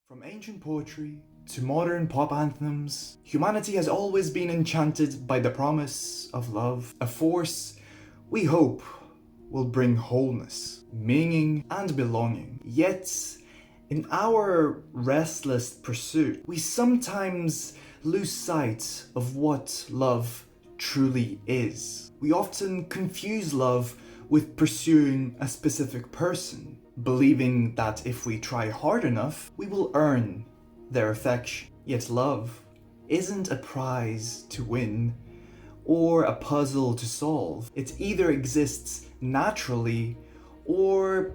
From ancient poetry to modern pop anthems, humanity has always been enchanted by the promise of love, a force we hope will bring wholeness, meaning, and belonging. Yet, in our restless pursuit, we sometimes lose sight of what love truly is. We often confuse love with pursuing a specific person, believing that if we try hard enough, we will earn their affection. Yet love isn't a prize to win or a puzzle to solve. It either exists naturally or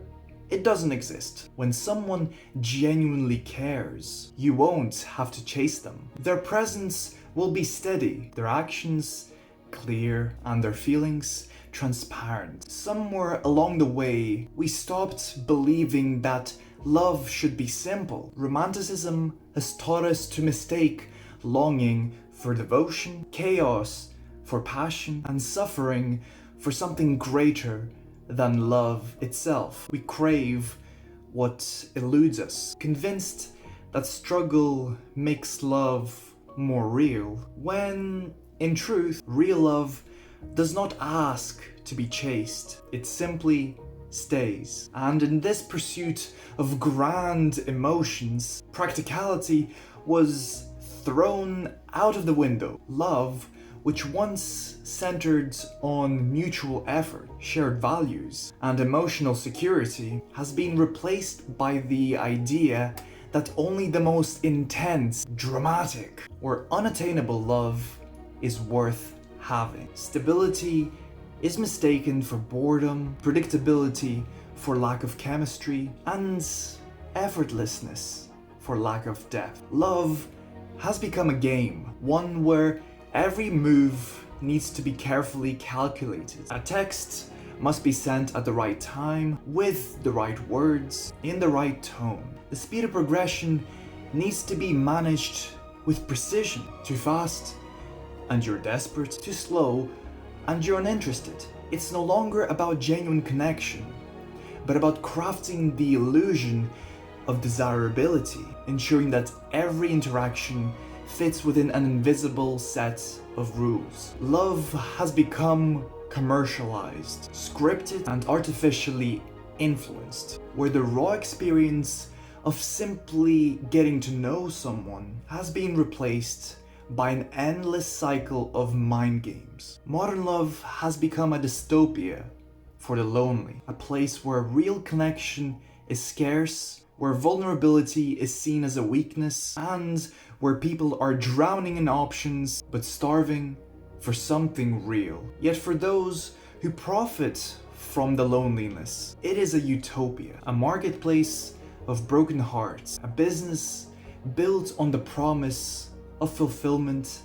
it doesn't exist. When someone genuinely cares, you won't have to chase them. Their presence will be steady, their actions clear, and their feelings transparent. Somewhere along the way, we stopped believing that love should be simple. Romanticism has taught us to mistake longing for devotion, chaos for passion, and suffering for something greater than love itself. We crave what eludes us, convinced that struggle makes love more real, when in truth, real love does not ask to be chased, it simply stays. And in this pursuit of grand emotions, practicality was thrown out of the window. Love, which once centered on mutual effort, shared values, and emotional security, has been replaced by the idea that only the most intense, dramatic, or unattainable love is worth having. Stability is mistaken for boredom, predictability for lack of chemistry, and effortlessness for lack of depth. Love has become a game, one where every move needs to be carefully calculated. A text must be sent at the right time, with the right words, in the right tone. The speed of progression needs to be managed with precision. Too fast, and you're desperate. Too slow, and you're uninterested. It's no longer about genuine connection, but about crafting the illusion of desirability, ensuring that every interaction fits within an invisible set of rules. Love has become commercialized, scripted, and artificially influenced, where the raw experience of simply getting to know someone has been replaced by an endless cycle of mind games. Modern love has become a dystopia for the lonely, a place where real connection is scarce, where vulnerability is seen as a weakness, and where people are drowning in options but starving for something real. Yet for those who profit from the loneliness, it is a utopia, a marketplace of broken hearts, a business built on the promise of fulfillment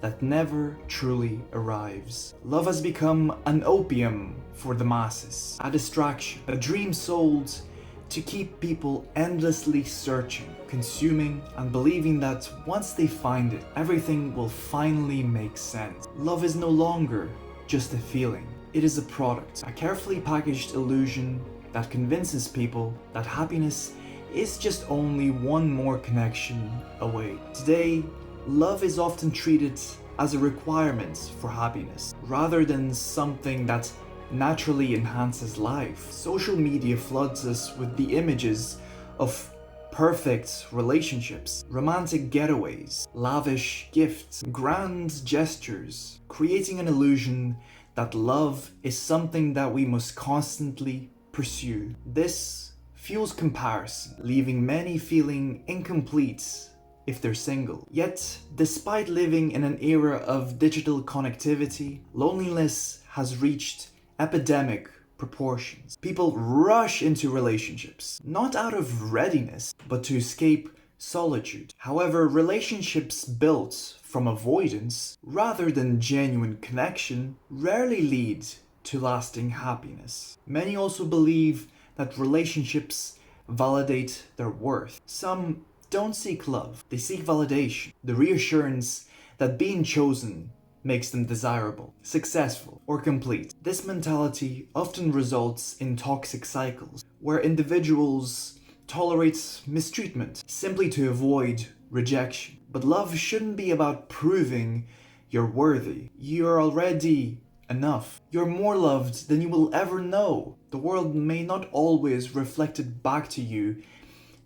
that never truly arrives. Love has become an opium for the masses, a distraction, a dream sold to keep people endlessly searching, consuming, and believing that once they find it, everything will finally make sense. Love is no longer just a feeling, it is a product, a carefully packaged illusion that convinces people that happiness is just only one more connection away. Today, love is often treated as a requirement for happiness, rather than something that naturally enhances life. Social media floods us with the images of perfect relationships, romantic getaways, lavish gifts, grand gestures, creating an illusion that love is something that we must constantly pursue. This fuels comparison, leaving many feeling incomplete if they're single. Yet, despite living in an era of digital connectivity, loneliness has reached epidemic proportions. People rush into relationships, not out of readiness, but to escape solitude. However, relationships built from avoidance rather than genuine connection rarely lead to lasting happiness. Many also believe that relationships validate their worth. Some don't seek love, they seek validation, the reassurance that being chosen makes them desirable, successful, or complete. This mentality often results in toxic cycles, where individuals tolerate mistreatment simply to avoid rejection. But love shouldn't be about proving you're worthy. You're already enough. You're more loved than you will ever know. The world may not always reflect it back to you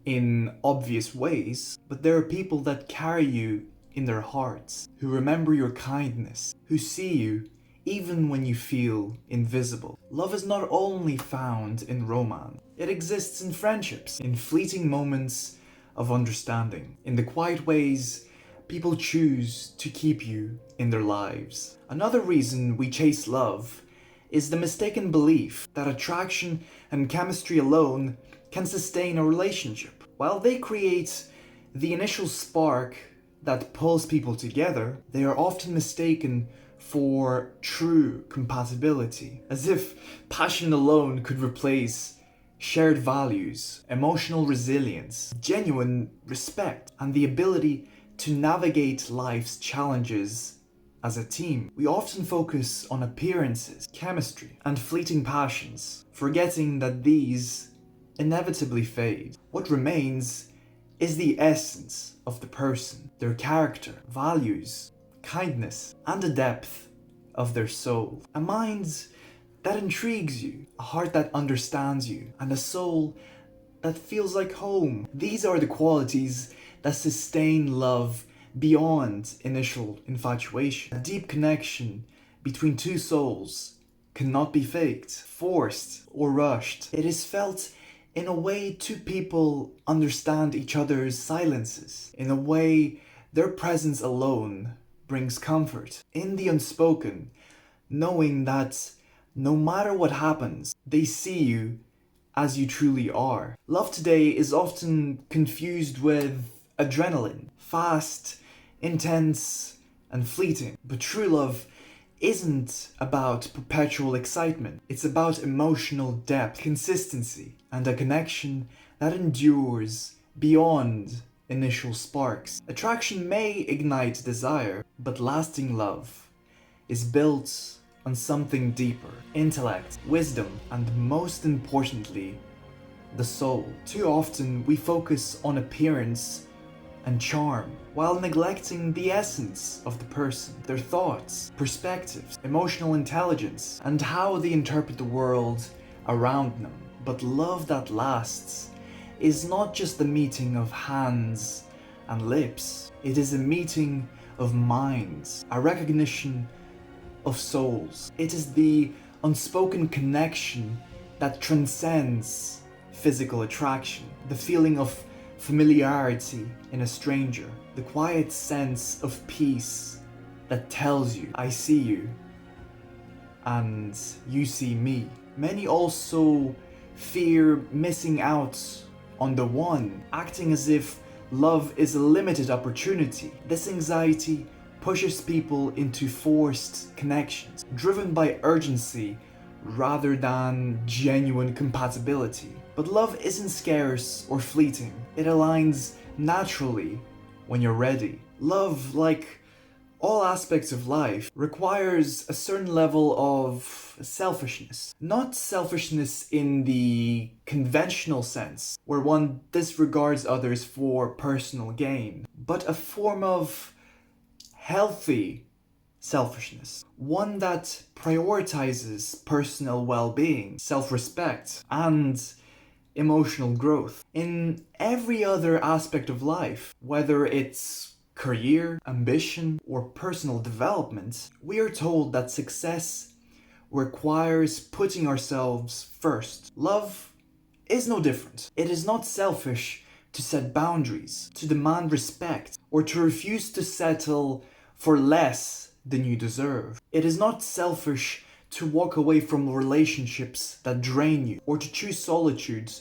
in obvious ways, but there are people that carry you in their hearts, who remember your kindness, who see you even when you feel invisible. Love is not only found in romance, it exists in friendships, in fleeting moments of understanding, in the quiet ways people choose to keep you in their lives. Another reason we chase love is the mistaken belief that attraction and chemistry alone can sustain a relationship. While they create the initial spark that pulls people together, they are often mistaken for true compatibility, as if passion alone could replace shared values, emotional resilience, genuine respect, and the ability to navigate life's challenges as a team. We often focus on appearances, chemistry, and fleeting passions, forgetting that these inevitably fade. What remains is the essence of the person, their character, values, kindness, and the depth of their soul. A mind that intrigues you, a heart that understands you, and a soul that feels like home. These are the qualities that sustain love beyond initial infatuation. A deep connection between two souls cannot be faked, forced, or rushed. It is felt in a way two people understand each other's silences, in a way their presence alone brings comfort. In the unspoken, knowing that no matter what happens, they see you as you truly are. Love today is often confused with adrenaline, fast, intense, and fleeting. But true love isn't about perpetual excitement. It's about emotional depth, consistency, and a connection that endures beyond initial sparks. Attraction may ignite desire, but lasting love is built on something deeper: intellect, wisdom, and most importantly, the soul. Too often we focus on appearance and charm, while neglecting the essence of the person, their thoughts, perspectives, emotional intelligence, and how they interpret the world around them. But love that lasts is not just the meeting of hands and lips. It is a meeting of minds, a recognition of souls. It is the unspoken connection that transcends physical attraction, the feeling of familiarity in a stranger, the quiet sense of peace that tells you, I see you and you see me. Many also fear missing out on the one, acting as if love is a limited opportunity. This anxiety pushes people into forced connections, driven by urgency rather than genuine compatibility. But love isn't scarce or fleeting. It aligns naturally when you're ready. Love, like all aspects of life, requires a certain level of selfishness. Not selfishness in the conventional sense, where one disregards others for personal gain, but a form of healthy selfishness. One that prioritizes personal well-being, self-respect, and emotional growth. In every other aspect of life, whether it's career, ambition, or personal development, we are told that success requires putting ourselves first. Love is no different. It is not selfish to set boundaries, to demand respect, or to refuse to settle for less than you deserve. It is not selfish to walk away from relationships that drain you, or to choose solitude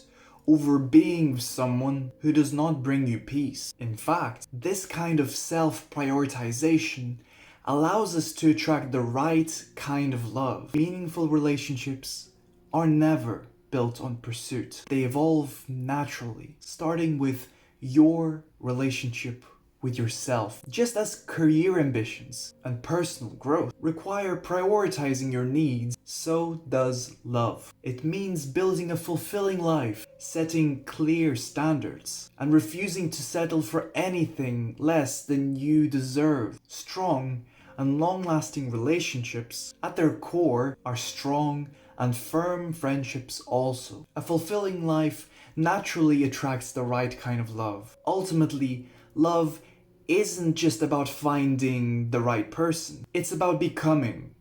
over being with someone who does not bring you peace. In fact, this kind of self-prioritization allows us to attract the right kind of love. Meaningful relationships are never built on pursuit. They evolve naturally, starting with your relationship with yourself. Just as career ambitions and personal growth require prioritizing your needs, so does love. It means building a fulfilling life, setting clear standards, and refusing to settle for anything less than you deserve. Strong and long-lasting relationships, at their core, are strong and firm friendships also. A fulfilling life naturally attracts the right kind of love. Ultimately, love isn't just about finding the right person. It's about becoming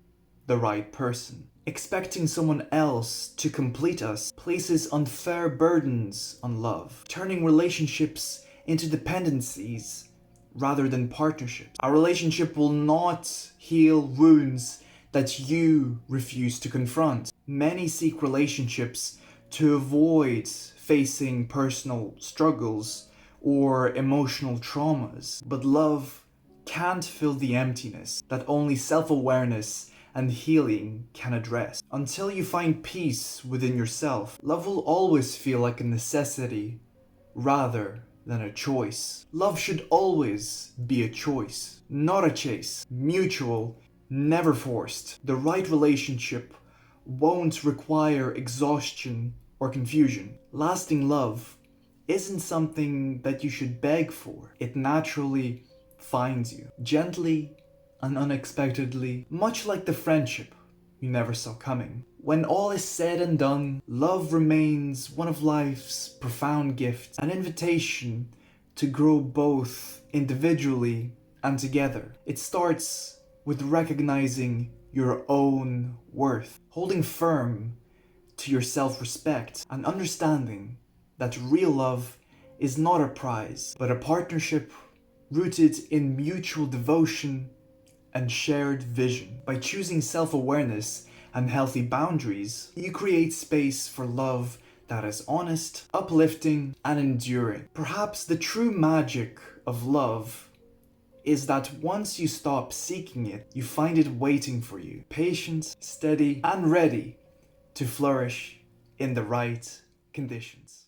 the right person. Expecting someone else to complete us places unfair burdens on love, turning relationships into dependencies rather than partnerships. Our relationship will not heal wounds that you refuse to confront. Many seek relationships to avoid facing personal struggles or emotional traumas, but love can't fill the emptiness that only self-awareness and healing can address. Until you find peace within yourself, love will always feel like a necessity rather than a choice. Love should always be a choice, not a chase. Mutual, never forced. The right relationship won't require exhaustion or confusion. Lasting love isn't something that you should beg for. It naturally finds you, gently and unexpectedly, much like the friendship you never saw coming. When all is said and done, love remains one of life's profound gifts, an invitation to grow both individually and together. It starts with recognizing your own worth, holding firm to your self-respect, and understanding that real love is not a prize, but a partnership rooted in mutual devotion and shared vision. By choosing self-awareness and healthy boundaries, you create space for love that is honest, uplifting, and enduring. Perhaps the true magic of love is that once you stop seeking it, you find it waiting for you, patient, steady, and ready to flourish in the right conditions.